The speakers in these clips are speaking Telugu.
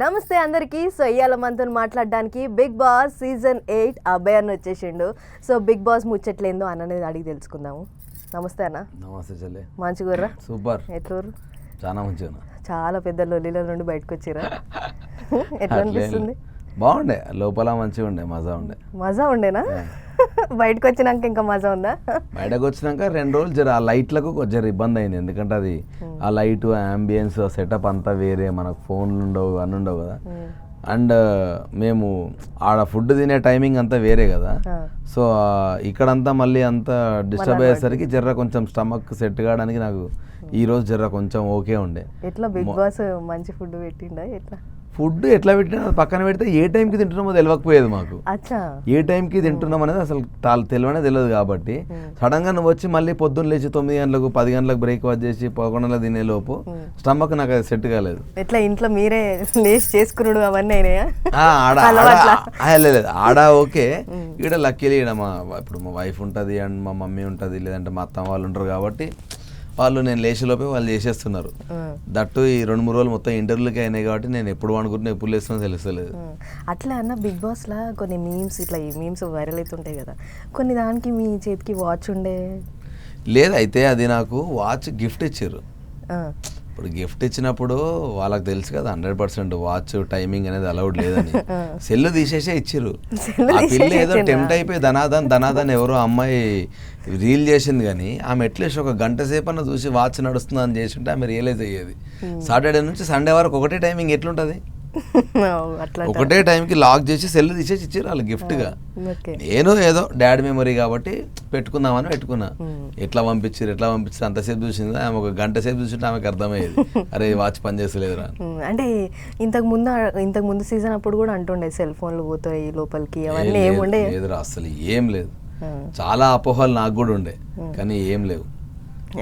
నమస్తే అందరికీ. సో ఇవాళ మనతో మాట్లాడడానికి బిగ్ బాస్ సీజన్ 8 అబ్బాయి అన్న వచ్చేసిండు. సో బిగ్ బాస్ ముచ్చట్లేందో అన్ననేది అడిగి తెలుసుకుందాము. నమస్తే అన్న. నమస్తే చెల్లి. మంచిగుర్రా? సూపర్. ఎట్లూరు? చాలా మంచిగా. చాలా పెద్ద లొల్లిల నుండి బయటకు వచ్చిరా? ఎట్లా అనిపిస్తుంది? బాగుండే, లోపల మంచిగా ఉండే, మజా ఉండే. మజా ఉండేనా? బయటకు వచ్చినాక ఇంకా మజా ఉందా? బయటకు వచ్చినాక 2 రోజులు జర ఆ లైట్లకు జర ఇబ్బంది అయింది. ఎందుకంటే అది ఆ లైట్, అంబియన్స్, సెటప్ అంతా వేరే, మనకు ఫోన్లు ఉండవు, అన్నీ ఉండవు కదా. అండ్ మేము ఆడ ఫుడ్ తినే టైమింగ్ అంతా వేరే కదా. సో ఇక్కడంతా మళ్ళీ అంతా డిస్టర్బ్ అయ్యేసరికి జర్ర కొంచెం స్టమక్ సెట్ కావడానికి నాకు ఈ రోజు జర్ర కొంచెం ఓకే ఉండే. ఎట్లా బిగ్ బాస్ మంచి ఫుడ్ పెట్టిండా? ఎట్లా ఫుడ్ ఎట్లా పెట్టినా పక్కన పెడితే ఏ టైంకి తింటున్నామో తెలియకపోయేది మాకు. ఏ టైంకి తింటున్నాం అనేది అసలు తెలియదు. కాబట్టి సడన్ గా నువ్వు వచ్చి మళ్ళీ పొద్దున్న లేచి 9 గంటలకు 10 గంటలకు బ్రేక్ఫాస్ట్ చేసి 11 గంటలకు తినే లోపు స్టమక్ నాకు అది సెట్ కాలేదు. ఎట్లా ఇంట్లో మీరే లేచి చేసుకున్నాడు అవన్నీ అయినాయా? లేదు, ఆడ ఓకే. ఇక్కడ లక్కీలీ ఇప్పుడు మా వైఫ్ ఉంటుంది అండ్ మా మమ్మీ ఉంటుంది, లేదంటే మా అత్తమ్మ వాళ్ళు ఉంటారు కాబట్టి వాళ్ళు నేను లేచేలోపే వాళ్ళు చేసేస్తున్నారు. దట్టు ఈ 2-3 రోజులు మొత్తం ఇంటర్వ్యూలకి అయినాయి కాబట్టి నేను ఎప్పుడు అనుకుంటున్నా ఎప్పుడు లేస్తున్నా తెలుస్తలేదు. అట్లా అన్న బిగ్ బాస్ లా కొన్ని మీమ్స్ ఇట్లా ఈ మీమ్స్ వైరల్ అవుతుంటాయి కదా, కొన్ని దానికి మీ చేతికి వాచ్ ఉండే లేదు. అయితే అది నాకు వాచ్ గిఫ్ట్ ఇచ్చారు. ఇప్పుడు గిఫ్ట్ ఇచ్చినప్పుడు వాళ్ళకి తెలుసు కదా 100% వాచ్ టైమింగ్ అనేది అలౌడ్ లేదని. సెల్ తీసేసే ఇచ్చిర్రు. ఆ పిల్ల ఏదో టెంప్ట్ అయిపోయి ధనాదన్ ఎవరో అమ్మాయి రీల్ చేసింది, కానీ ఆమె అట్లీస్ట్ ఒక గంట సేపు అన్న చూసి వాచ్ నడుస్తుందా అని చేసి ఉంటే ఆమె రియలైజ్ అయ్యేది. సాటర్డే నుంచి సండే వరకు ఒకటే టైమింగ్ ఎట్లుంటుంది? ఒకటే టైంకి లాక్ చేసి సెల్ తీసేసి ఇచ్చారు వాళ్ళు గిఫ్ట్గా. నేను ఏదో డాడీ మెమరీ కాబట్టి పెట్టుకుందామని పెట్టుకున్నా. ఎట్లా పంపించారు అంతసేపు చూసింది ఆమె, ఒక గంట సేపు చూసింటే ఆమెకు అర్థమయ్యేది, అరే వాచ్ పని చేస్తలేదురా. అంటే ఇంతకు ముందు సీజన్ అప్పుడు కూడా అంటుండే సెల్ ఫోన్లు పోతాయి లోపలికి, అవన్నీ ఏముండే? లేదురా, అసలు ఏం లేదు. చాలా అపోహలు నాకు కూడా ఉండే, కానీ ఏం లేవు.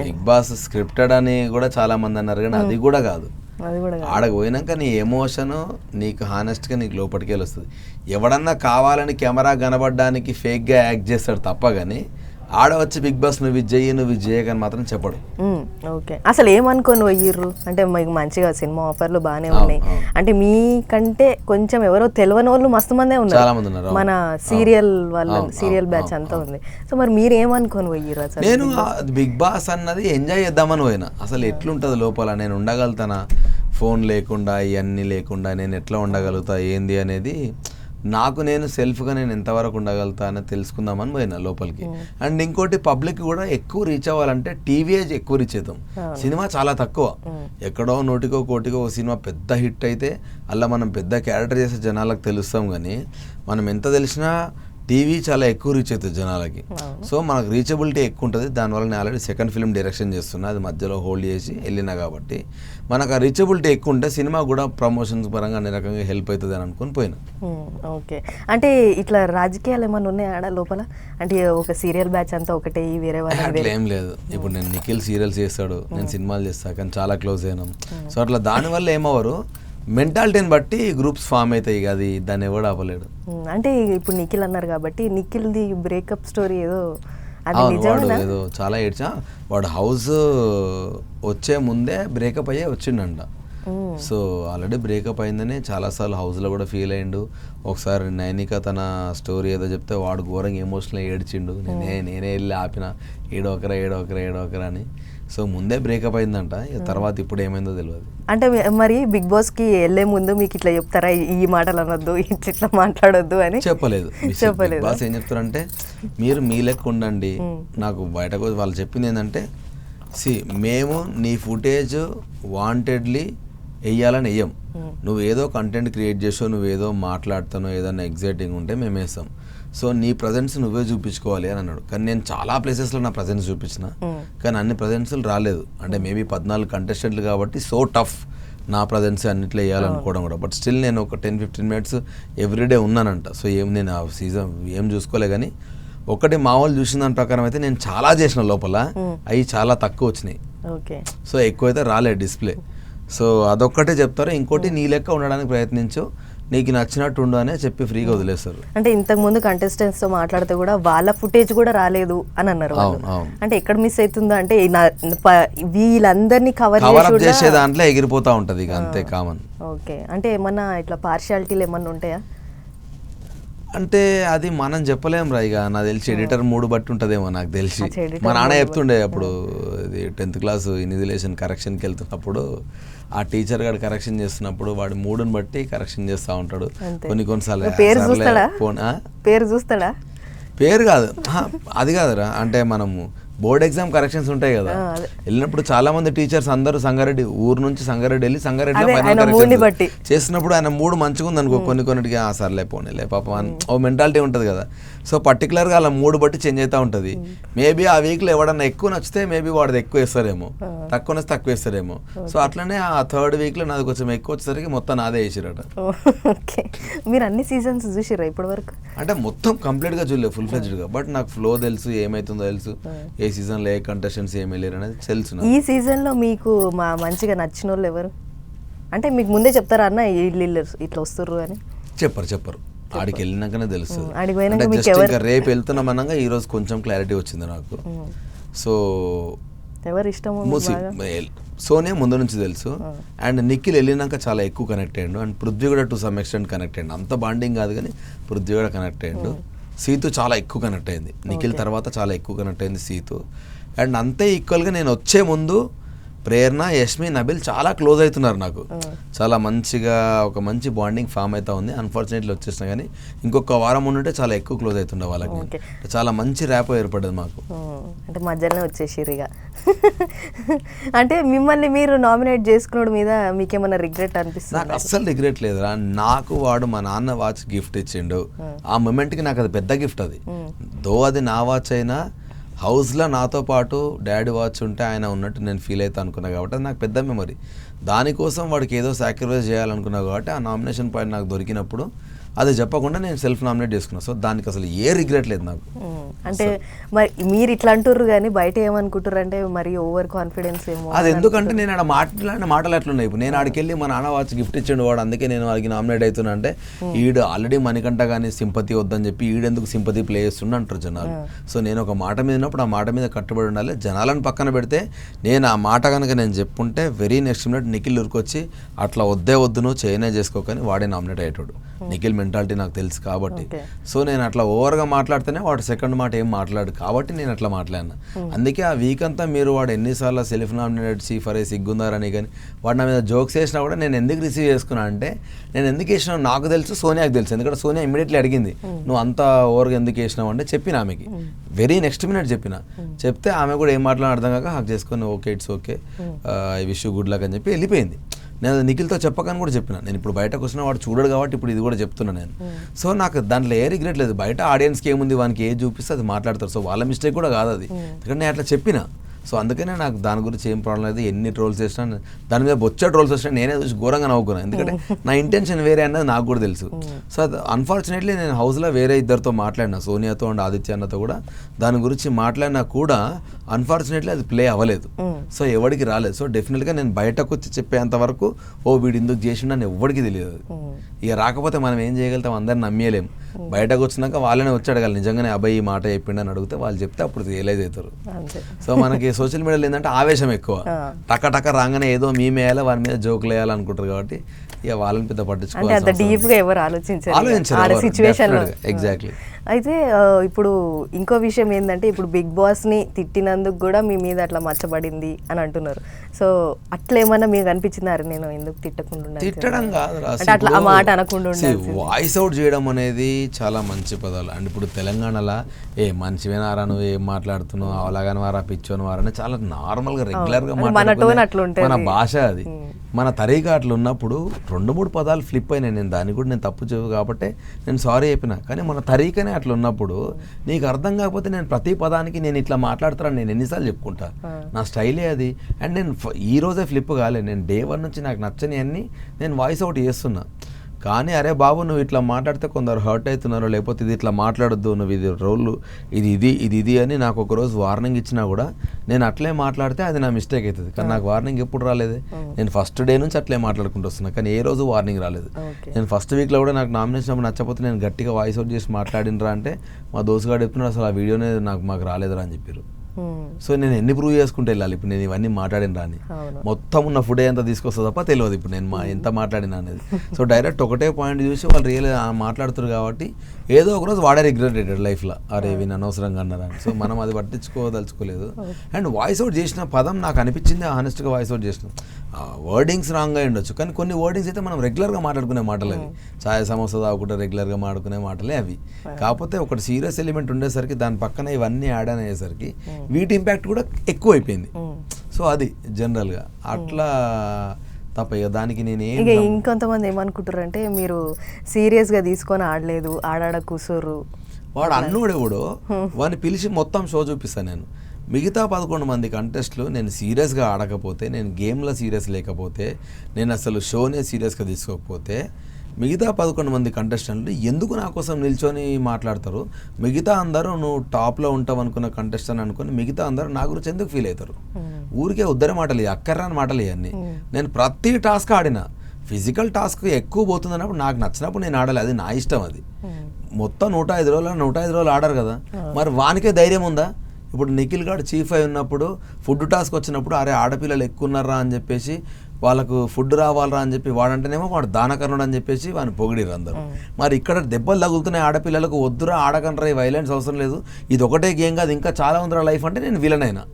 బిగ్ బాస్ స్క్రిప్టెడ్ అని కూడా చాలా మంది అన్నారు, కానీ అది కూడా కాదు. ఆడకు పోయినాక నీ ఎమోషను నీకు హానెస్ట్గా నీకు లోపలికి వస్తుంది. ఎవడన్నా కావాలని కెమెరా కనబడడానికి ఫేక్గా యాక్ట్ చేస్తాడు తప్ప, కానీ ఆడ వచ్చి బిగ్ బాస్ నువ్వు ఇది చేయకని మాత్రం చెప్పడు. ఓకే, అసలు ఏమనుకొని పోయిర్రు అంటే మీకు మంచిగా సినిమా ఆఫర్లు బాగానే ఉన్నాయి అంటే మీకంటే కొంచెం ఎవరో తెలియని వాళ్ళు మస్తు మందే ఉన్నారు, చాలా మంది ఉన్నారు. మన సీరియల్ వాళ్ళ సీరియల్ బ్యాచ్ అంతా ఉంది. సో మరి మీరు ఏమనుకొని పోయిర్రు? అసలు నేను బిగ్ బాస్ అన్నది ఎంజాయ్ చేద్దామని పోయినా. అసలు ఎట్లుంటుంది లోపల, నేను ఉండగలుగుతానా ఫోన్ లేకుండా, ఇవన్నీ లేకుండా నేను ఎట్లా ఉండగలుగుతా ఏంది అనేది నాకు నేను సెల్ఫ్గా నేను ఎంతవరకు ఉండగలుగుతా అనేది తెలుసుకుందామని పోయినా లోపలికి. అండ్ ఇంకోటి, పబ్లిక్ కూడా ఎక్కువ రీచ్ అవ్వాలంటే టీవీ ఎక్కువ రీచ్ అవుతాం, సినిమా చాలా తక్కువ. ఎక్కడో 100కో 1 కోటికో సినిమా పెద్ద హిట్ అయితే అలా మనం పెద్ద క్యారెక్టర్ చేసే జనాలకు తెలుస్తాం, కానీ మనం ఎంత తెలిసినా టీవీ చాలా ఎక్కువ రీచ్ అవుతుంది జనాలకి. సో మనకు రీచబిలిటీ ఎక్కువ ఉంటుంది. దానివల్ల నేను ఆల్రెడీ సెకండ్ ఫిల్మ్ డైరెక్షన్ చేస్తున్నా, అది మధ్యలో హోల్డ్ చేసి వెళ్ళినా కాబట్టి మనకు ఆ రీచబిలిటీ ఎక్కువ ఉంటే సినిమా కూడా ప్రమోషన్స్ పరంగా అన్ని రకంగా హెల్ప్ అవుతుంది అని అనుకుని పోయినా. ఓకే, అంటే ఇట్లా రాజకీయాలు ఏమన్నా ఉన్నాయా ఆడ లోపల? అంటే ఒక సీరియల్ బ్యాచ్ అంతా ఒకటే, వేరే వాళ్ళు అట్లా ఏం లేదు. ఇప్పుడు నేను నిఖిల్ సీరియల్స్ చేస్తాడు, నేను సినిమాలు చేస్తాను, కానీ చాలా క్లోజ్ అయినాం. సో అట్లా దానివల్ల ఏమవరు మెంటాలిటీని బట్టి గ్రూప్స్ ఫామ్ అవుతాయి, అది దాన్ని ఎవడు ఆపలేడు. అంటే ఇప్పుడు నిఖిల్ అన్నారు కాబట్టి నిఖిల్ది బ్రేకప్ స్టోరీ ఏదో వాడు ఏదో చాలా ఏడ్చా, వాడు హౌస్ వచ్చే ముందే బ్రేకప్ అయ్యే వచ్చిండంట. సో ఆల్రెడీ బ్రేకప్ అయిందని చాలాసార్లు హౌస్లో కూడా ఫీల్ అయ్యిండు. ఒకసారి నైనిక తన స్టోరీ ఏదో చెప్తే వాడు ఘోరంగా ఎమోషనల్గా ఏడ్చిండు. నేనే వెళ్ళి ఆపిన, ఏడోకరా అని. సో ముందే బ్రేకప్ అయిందంట, తర్వాత ఇప్పుడు ఏమైందో తెలియదు. అంటే మరి బిగ్ బాస్కి వెళ్ళే ముందు మీకు ఇట్లా చెప్తారా, ఈ మాటలు అనొద్దు, ఇట్లా మాట్లాడొద్దు అని? చెప్పలేదు. బిగ్ బాస్ ఏం చెప్తారంటే, మీరు మీ లెక్క ఉండండి. నాకు బయటకు వాళ్ళు చెప్పింది ఏంటంటే, మేము నీ ఫుటేజ్ వాంటెడ్లీ వేయాలని వేయం, నువ్వు ఏదో కంటెంట్ క్రియేట్ చేసావు, నువ్వు ఏదో మాట్లాడుతానో ఏదైనా ఎగ్జైటింగ్ ఉంటే మేము వేస్తాం. సో నీ ప్రజెన్స్ నువ్వే చూపించుకోవాలి అని అన్నాడు. కానీ నేను చాలా ప్లేసెస్లో నా ప్రజెన్స్ చూపించిన, కానీ అన్ని ప్రజెన్స్లు రాలేదు. అంటే మేబీ 14 కంటెస్టెంట్లు కాబట్టి సో టఫ్ నా ప్రజెన్స్ అన్నిట్లో వేయాలనుకోవడం కూడా. బట్ స్టిల్ నేను ఒక 10-15 మినిట్స్ ఎవ్రీడే ఉన్నానంట. సో నేను ఆ సీజన్ ఏం చూసుకోలే, కానీ ఒకటి మా వాళ్ళు చూసిన దాని ప్రకారం అయితే నేను చాలా చేసిన లోపల, అవి చాలా తక్కువ వచ్చినాయి. సో ఎక్కువైతే రాలేదు డిస్ప్లే. సో అదొక్కటే చెప్తారు. ఇంకోటి నీ లెక్క ఉండడానికి ప్రయత్నించు, నీకు నచ్చినట్టు ఉండు అనే చెప్పి ఫ్రీగా వదిలేస్తారు. అంటే ఇంతకు ముందు కంటెస్టెంట్స్ తో మాట్లాడితే కూడా వాళ్ళ ఫుటేజ్ కూడా రాలేదు అని అన్నారు. అంటే ఎక్కడ మిస్ అవుతుందో అంటే వీళ్ళందరినీ కవర్ చేసే దాంట్లో ఎగిరిపోతా ఉంటది ఇక అంతే కామన్. ఓకే, అంటే ఏమన్నా ఇట్లా పార్షియాలిటీలు ఏమన్నా ఉంటాయా? అంటే అది మనం చెప్పలేం రా, ఇక నాకు తెలిసి ఎడిటర్ మూడు బట్టి ఉంటుందేమో నాకు తెలిసి. మా నాన్న చెప్తుండే అప్పుడు 10th క్లాస్ ఇన్విజిలేషన్ కరెక్షన్కి వెళ్తున్నప్పుడు ఆ టీచర్ గారు కరెక్షన్ చేస్తున్నప్పుడు వాడి మూడుని బట్టి కరెక్షన్ చేస్తూ ఉంటాడు. కొన్నిసార్లు పేరు చూస్తాడా? పేరు కాదు, అది కాదురా, అంటే మనము బోర్డ్ ఎగ్జామ్ కరెక్షన్స్ ఉంటాయి కదా, వెళ్ళినప్పుడు చాలా మంది టీచర్స్ అందరూ సంగారెడ్డి ఊరు నుంచి సంగారెడ్డి వెళ్ళి సంగారెడ్డి చేసినప్పుడు ఆయన మూడు మంచిగా ఉంది అనుకో, కొన్నిటికి సర్లే పోనీలే పాపం ఓ మెంటాలిటీ ఉంటుంది కదా. సో పర్టికులర్గా అలా మూడు బట్టి చేంజ్ అవుతూ ఉంటుంది. మేబీ ఆ వీక్లో ఎవడన్నా ఎక్కువ నచ్చితే మేబీ వాడిది ఎక్కువ వేస్తారేమో, తక్కువ నచ్చితే తక్కువ వేస్తారేమో. సో అట్లనే ఆ 3rd వీక్లో నాది కొంచెం ఎక్కువ వచ్చేసరికి మొత్తం నాదే వేసిరట. మీరు అన్ని సీజన్స్ చూసిరా ఇప్పటి వరకు? అంటే మొత్తం కంప్లీట్గా చూడలేదు ఫుల్ ఫ్లెడ్జ్డ్గా, బట్ నాకు ఫ్లో తెలుసు, ఏమవుతుందో తెలుసు, ఏ సీజన్లో ఏ కంటెస్టెంట్స్ ఏమి వెళ్ళారు అనేది తెలుసు. ఈ సీజన్లో మీకు మంచిగా నచ్చిన వాళ్ళు ఎవరు? అంటే మీకు ముందే చెప్తారా అన్న వీళ్ళు ఇట్లా వస్తుర్రు అని? చెప్పరు ఆడికి వెళ్ళినాకనే తెలుస్తుంది. అంటే జస్ట్ ఇంకా రేపు వెళ్తున్నాం అనగా ఈ రోజు కొంచెం క్లారిటీ వచ్చింది నాకు. సో ఎవరు ఇష్టం? సోనియా ముందు నుంచి తెలుసు, అండ్ నిఖిల్ వెళ్ళినాక చాలా ఎక్కువ కనెక్ట్ అయ్యాడు, అండ్ పృథ్వీ కూడా టు సమ్ ఎక్స్టెంట్ కనెక్ట్ అయ్యాడు. అంత బాండింగ్ కాదు కానీ పృథ్వీ కూడా కనెక్ట్ అయ్యాడు. సీతు చాలా ఎక్కువ కనెక్ట్ అయింది, నిఖిల్ తర్వాత చాలా ఎక్కువ కనెక్ట్ అయింది సీతు. అండ్ అంతే ఈక్వల్గా నేను వచ్చే ముందు ప్రేరణ, యష్మి, నబిల్ చాలా క్లోజ్ అవుతున్నారు నాకు. చాలా మంచిగా ఒక మంచి బాండింగ్ ఫామ్ అవుతా ఉంది. అన్ఫార్చునేట్లీ వచ్చేసినా కానీ ఇంకొక వారం ఉంటే చాలా ఎక్కువ క్లోజ్ అవుతుండే వాళ్ళకి. చాలా మంచి ర్యాప్ ఏర్పడేది మాకు. అంటే మధ్యలోనే వచ్చేసిరు ఇక. అంటే మిమ్మల్ని మీరు నామినేట్ చేసుకున్నాడు మీద మీకేమన్నా రిగ్రెట్ అనిపిస్తుంది? నాకు అస్సలు రిగ్రెట్ లేదురా. నాకు వాడు మా నాన్న వాచ్ గిఫ్ట్ ఇచ్చిండు, ఆ మూమెంట్కి నాకు అది పెద్ద గిఫ్ట్. అది దో అది నా వాచ్ అయినా హౌస్లో నాతో పాటు డాడీ వాచ్ ఉంటే ఆయన ఉన్నట్టు నేను ఫీల్ అవుతా అనుకున్నా కాబట్టి అది నాకు పెద్ద మెమరీ. దానికోసం వాడికి ఏదో సాక్రిఫైస్ చేయాలనుకున్నా కాబట్టి ఆ నామినేషన్ పాయింట్ నాకు దొరికినప్పుడు అది చెప్పకుండా నేను సెల్ఫ్ నామినేట్ చేసుకున్నాను. సో దానికి అసలు ఏ రిగ్రెట్ లేదు నాకు. అంటే మరి మీరు ఇట్లా అంటుర్రు కానీ బయట ఏమనుకుంటారు అంటే మరి ఓవర్ కాన్ఫిడెన్స్ ఏమో. అది ఎందుకంటే నేను ఆడ మాట్లాడిన మాటలు ఎట్లున్నాయి. ఇప్పుడు నేను ఆడికి వెళ్ళి మా నాన్న వాచ్ గిఫ్ట్ ఇచ్చాడు వాడు, అందుకే నేను వాడికి నామినేట్ అవుతున్నా అంటే ఈడు ఆల్రెడీ మణికంఠ కానీ సింపతి వద్దని చెప్పి ఈడెందుకు సింపతి ప్లే చేస్తున్నా అంటారు జనాలు. సో నేను ఒక మాట మీద ఉన్నప్పుడు ఆ మాట మీద కట్టుబడి ఉండాలి. జనాలను పక్కన పెడితే నేను ఆ మాట కనుక నేను చెప్పుంటే వెరీ నెక్స్ట్ మినిట్ నిఖిల్ ఉరికొచ్చి అట్లా వద్దే వద్దు నువ్వు చేయనే చేసుకోకని వాడే నామినేట్ అయ్యేటాడు. నిఖిల్ మెంటాలిటీ నాకు తెలుసు కాబట్టి. సో నేను అట్లా ఓవర్గా మాట్లాడితేనే వాడు సెకండ్ మాట ఏం మాట్లాడు కాబట్టి నేను అట్లా మాట్లాడినా. అందుకే ఆ వీక్ అంతా మీరు వాడు ఎన్నిసార్లు సెల్ఫ్ నామినేటెడ్ సీఫరే సిగ్గుందారని కానీ వాడు నా మీద జోక్స్ వేసినా కూడా నేను ఎందుకు రిసీవ్ చేసుకున్నా అంటే నేను ఎందుకు వేసినా నాకు తెలుసు, సోనియాకి తెలుసు. ఎందుకంటే సోనియా ఇమీడియట్లీ అడిగింది నువ్వు అంత ఓవర్గా ఎందుకు వేసినావు అంటే చెప్పిన ఆమెకి వెరీ నెక్స్ట్ మినిట్ చెప్పిన. చెప్తే ఆమె కూడా ఏం మాట్లాడిన అర్థం కాక హాక్ చేసుకొని okay it's okay I wish you good luck అని చెప్పి వెళ్ళిపోయింది. నేను నిఖిల్తో చెప్పకని కూడా చెప్పిన. నేను ఇప్పుడు బయటకు వచ్చిన వాడు చూడడు కాబట్టి ఇప్పుడు ఇది కూడా చెప్తున్నా నేను. సో నాకు దాంట్లో ఏ రిగ్రెట్ లేదు. బయట ఆడియన్స్కి ఏముంది, వానికి ఏ చూపిస్తే అది మాట్లాడతారు. సో వాళ్ళ మిస్టేక్ కూడా కాదు అది, ఎందుకంటే నేను అట్లా చెప్పిన. సో అందుకనే నాకు దాని గురించి ఏం ప్రాబ్లం లేదు. ఎన్ని ట్రోల్స్ చేసినా దాని మీద బొచ్చ ట్రోల్స్ వచ్చినా నేనే చూసి ఘోరంగా నవ్వుకున్నాను, ఎందుకంటే నా ఇంటెన్షన్ వేరే అన్నది నాకు కూడా తెలుసు. సో అది అన్ఫార్చునేట్లీ నేను హౌస్లో వేరే ఇద్దరితో మాట్లాడినా, సోనియాతో అండ్ ఆదిత్య అన్నతో కూడా దాని గురించి మాట్లాడినా కూడా అన్ఫార్చునేట్లీ అది ప్లే అవ్వలేదు. సో ఎవరికి రాలేదు. సో డెఫినెట్గా నేను బయటకు వచ్చి చెప్పేంత వరకు ఓ వీడు ఎందుకు చేసిండు అని ఎవరికి తెలియదు. ఇక రాకపోతే మనం ఏం చేయగలుగుతాం, అందరిని నమ్మేయలేము. బయటకు వచ్చినాక వాళ్ళనే వచ్చి అడగాలి, నిజంగానే అబ్బాయి ఈ మాట చెప్పిండు అని అడిగితే వాళ్ళు చెప్తే అప్పుడు రియలైజ్ అవుతారు. సో మనకి సోషల్ మీడియాలో ఏంటంటే ఆవేశం ఎక్కువ, టక్క రాగానే ఏదో మేమేయాలి వారి మీద జోకులు వేయాలి అనుకుంటారు కాబట్టి ఇక వాళ్ళని పెద్ద పట్టించుకోవాలి. ఎగ్జాక్ట్లీ. అయితే ఇప్పుడు ఇంకో విషయం ఏంటంటే ఇప్పుడు బిగ్ బాస్ని తిట్టినందుకు కూడా మీ మీద అట్లా మచ్చబడింది అని అంటున్నారు. సో అట్లా ఏమన్నా మీకు అనిపించిందారు నేను ఎందుకు తిట్టకుండా? తిట్టడం కాదు, అట్లా ఆ మాట అనకుండా వాయిస్ అవుట్ చేయడం అనేది చాలా మంచి పదాలు. అండ్ ఇప్పుడు తెలంగాణలో ఏ మనిషివేనారా నువ్వు ఏం మాట్లాడుతున్నావు, అవలాగాని వారా పిచ్చోని వారని చాలా నార్మల్గా రెగ్యులర్గా మాట్లాడుతున్నా మన భాష అది. మన తరీకా అట్లా ఉన్నప్పుడు 2-3 పదాలు ఫ్లిప్ అయినాయి. నేను దాన్ని కూడా నేను తప్పు చేయవు కాబట్టి నేను సారీ చెప్పిన. కానీ మన తరీకనే అట్లా ఉన్నప్పుడు నీకు అర్థం కాకపోతే నేను ప్రతి పదానికి నేను ఇట్లా మాట్లాడతాను నేను ఎన్నిసార్లు చెప్పుకుంటా, నా స్టైలే అది. అండ్ నేను ఈ రోజే ఫ్లిప్ కాలే, నేను డే 1 నుంచి నాకు నచ్చని అన్ని నేను వాయిస్ అవుట్ చేస్తున్నా. కానీ అరే బాబు నువ్వు ఇట్లా మాట్లాడితే కొందరు హర్ట్ అవుతున్నారు, లేకపోతే ఇది ఇట్లా మాట్లాడొద్దు, నువ్వు ఇది రోల్ ఇది అని నాకు ఒకరోజు వార్నింగ్ ఇచ్చినా కూడా నేను అట్లే మాట్లాడితే అది నా మిస్టేక్ అవుతుంది. కానీ నాకు వార్నింగ్ ఎప్పుడు రాలేదు. నేను ఫస్ట్ డే నుంచి అట్లే మాట్లాడుకుంటూ వస్తున్నా, కానీ ఏ రోజు వార్నింగ్ రాలేదు. నేను ఫస్ట్ వీక్లో కూడా నాకు నామినేషన్ అప్పుడు నచ్చకపోతే నేను గట్టిగా వాయిస్ అవుట్ చేసి మాట్లాడినరా అంటే మా దోస్తుగాడు చెప్తున్నాడు అసలు ఆ వీడియోనే మాకు రాలేదురా అని చెప్పారు. సో నేను ఎన్ని ప్రూవ్ చేసుకుంటూ వెళ్ళాలి ఇప్పుడు నేను ఇవన్నీ మాట్లాడినరా అని. మొత్తం ఉన్న ఫుడ్ ఎంత తీసుకొస్తా తప్ప తెలియదు ఇప్పుడు నేను ఎంత మాట్లాడినా అనేది. సో డైరెక్ట్ ఒకటే పాయింట్ చూసి వాళ్ళు రియల్ మాట్లాడుతారు కాబట్టి ఏదో ఒకరోజు వాడే రిగ్రెట్ అయ్యాడు లైఫ్లో, అరే వీని అనవసరంగా అన్నారని. సో మనం అది పట్టించుకోదలుచుకోలేదు. అండ్ వాయిస్ అవుట్ చేసిన పదం నాకు అనిపించింది హానెస్ట్గా వాయిస్ అవుట్ చేసిన వర్డింగ్స్ రాంగ్గా ఉండొచ్చు, కానీ కొన్ని వర్డింగ్స్ అయితే మనం రెగ్యులర్గా మాట్లాడుకునే మాటలు అవి. ఛాయ్ సమోసా తాగుకుంటే రెగ్యులర్గా మాట్లాడుకునే మాటలే అవి. కాకపోతే ఒకటి సీరియస్ ఎలిమెంట్ ఉండేసరికి దాని పక్కన ఇవన్నీ యాడ్ అని అయ్యేసరికి వీటి ఇంపాక్ట్ కూడా ఎక్కువ అయిపోయింది. సో అది జనరల్గా అట్లా తప్ప దానికి నేను ఇక ఇంకొంతమంది ఏమనుకుంటారు అంటే మీరు సీరియస్గా తీసుకొని ఆడలేదు, ఆడాడ కూర్చోరు. వాడు అన్నోడు ఎవడో వాడిని పిలిచి మొత్తం షో చూపిస్తాను నేను. మిగతా 11 మంది కంటెస్ట్లు నేను సీరియస్గా ఆడకపోతే, నేను గేమ్లో సీరియస్ లేకపోతే, నేను అసలు షోనే సీరియస్గా తీసుకోకపోతే మిగతా 11 మంది కంటెస్టెంట్లు ఎందుకు నా కోసం నిల్చొని మాట్లాడతారు? మిగతా అందరూ నువ్వు టాప్లో ఉంటావు అనుకున్న కంటెస్టెంట్ అనుకుని మిగతా అందరూ నా గురించి ఎందుకు ఫీల్ అవుతారు? ఊరికే ఉద్దర మాటలు, అక్కర్రాని మాటలు ఇవన్నీ. నేను ప్రతి టాస్క్ ఆడినా, ఫిజికల్ టాస్క్ ఎక్కువ పోతుంది అన్నప్పుడు నాకు నచ్చినప్పుడు నేను ఆడాలి, అది నా ఇష్టం. అది మొత్తం 105 రోజులు ఆడారు కదా, మరి వానికే ధైర్యం ఉందా? ఇప్పుడు నిఖిల్ గారు చీఫ్ అయి ఉన్నప్పుడు ఫుడ్ టాస్క్ వచ్చినప్పుడు అరే ఆడపిల్లలు ఎక్కువ ఉన్నారా అని చెప్పేసి వాళ్ళకు ఫుడ్ రావాలరా అని చెప్పి వాడంటేనేమో వాడు దానకర్ణుడు అని చెప్పేసి వాడిని పొగిడిరు అందరూ. మరి ఇక్కడ దెబ్బలు తగులుతున్నాయి ఆడపిల్లలకు, వద్దురా ఆడకండ్రా, ఈ వైలెన్స్ అవసరం లేదు, ఇది ఒకటే గేమ్ కాదు ఇంకా చాలా ఉందిరా లైఫ్ అంటే నేను విలన్ అయినా.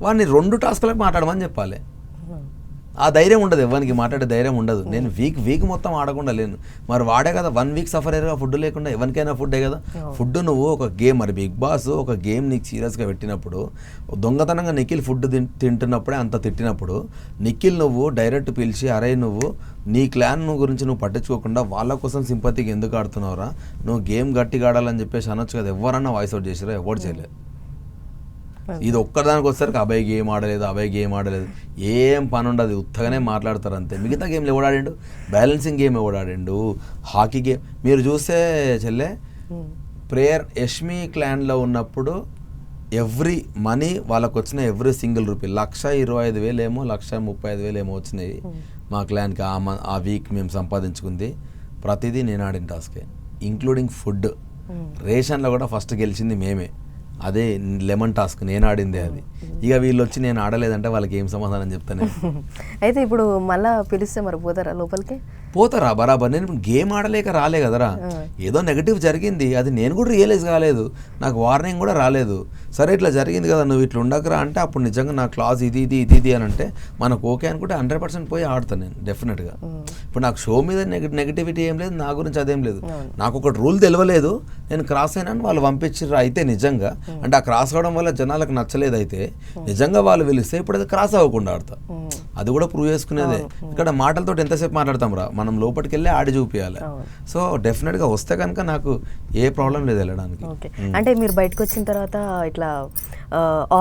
వాడిని 2 టాస్క్లకు మాట్లాడమని చెప్పాలి. ఆ ధైర్యం ఉండదు, ఎవరికి మాట్లాడే ధైర్యం ఉండదు. నేను వీక్ మొత్తం ఆడకుండా లేను. మరి వాడే కదా 1 వీక్ సఫర్ అయ్యారుగా ఫుడ్ లేకుండా. ఎవరికైనా ఫుడ్డే కదా ఫుడ్. నువ్వు ఒక గేమ్, మరి బిగ్ బాస్ ఒక గేమ్ నీకు సీరియస్గా పెట్టినప్పుడు, దొంగతనంగా నిఖిల్ ఫుడ్ తింటున్నప్పుడే అంత తిట్టినప్పుడు నిఖిల్ నువ్వు డైరెక్ట్ పిలిచి అరే నువ్వు నీ క్లాన్ గురించి నువ్వు పట్టించుకోకుండా వాళ్ళ కోసం సింపతికి ఎందుకు ఆడుతున్నావురా, నువ్వు గేమ్ గట్టిగా ఆడాలని చెప్పేసి అనొచ్చు కదా. ఎవరన్నా వాయిస్ అవుట్ చేసిరా? ఎవరు చేయలేదు. ఇది ఒక్కదానికి వచ్చేసరికి అబ్బాయి గేమ్ ఆడలేదు, ఏం పని ఉండదు, ఉత్తగానే మాట్లాడతారు అంతే. మిగతా గేమ్లు ఎవడాడిండు? బ్యాలెన్సింగ్ గేమ్ ఎవడాడిండు, హాకీ గేమ్. మీరు చూస్తే చెల్లె ప్రేయర్ యష్మి క్లాన్లో ఉన్నప్పుడు ఎవ్రీ మనీ వాళ్ళకు వచ్చిన ఎవ్రీ సింగిల్ రూపీ 1,25,000 ఏమో 1,35,000 ఏమో వచ్చినాయి మా క్లాన్కి. ఆ వీక్ మేము సంపాదించుకుంది ప్రతిదీ నేను ఆడిన టాస్కే, ఇంక్లూడింగ్ ఫుడ్. రేషన్లో కూడా ఫస్ట్ గెలిచింది మేమే, అదే లెమన్ టాస్క్ నేను ఆడిందే అది. ఇక వీళ్ళు వచ్చి నేను ఆడలేదంటే వాళ్ళకి ఏం సమాధానం చెప్తాను. అయితే ఇప్పుడు మళ్ళీ పిలిస్తే మరి పోతారా లోపలికి? పోతారా బరాబర్. నేను ఇప్పుడు గేమ్ ఆడలేక రాలే కదరా, ఏదో నెగిటివ్ జరిగింది, అది నేను కూడా రియలైజ్ కాలేదు, నాకు వార్నింగ్ కూడా రాలేదు. సరే ఇట్లా జరిగింది కదా, నువ్వు ఇట్లా ఉండకరా అంటే అప్పుడు నిజంగా నా క్లాస్ ఇది అని అంటే మనకు ఓకే అనుకుంటే 100% పోయి ఆడతాను నేను డెఫినెట్గా. ఇప్పుడు నాకు షో మీద నెగిటివిటీ ఏం లేదు, నా గురించి అదేం లేదు. నాకు ఒక రూల్ తెలియలేదు, నేను క్రాస్ అయినా వాళ్ళు పంపించారు. అయితే నిజంగా అంటే ఆ క్రాస్ అవడం వల్ల జనాలకు నచ్చలేదు, అయితే నిజంగా వాళ్ళు పిలిస్తే ఇప్పుడు అది క్రాస్ అవ్వకుండా ఆడతా. అది కూడా ప్రూవ్ చేసుకునేదే. ఇక్కడ మాటలతో ఎంతసేపు మాట్లాడతాం రా, మనం లోపలికి వెళ్ళి ఆడి చూపించాలి. సో డెఫినెట్గా వస్తే కనుక నాకు ఏ ప్రాబ్లం లేదు వెళ్ళడానికి. అంటే మీరు బయటకు వచ్చిన తర్వాత ఇట్లా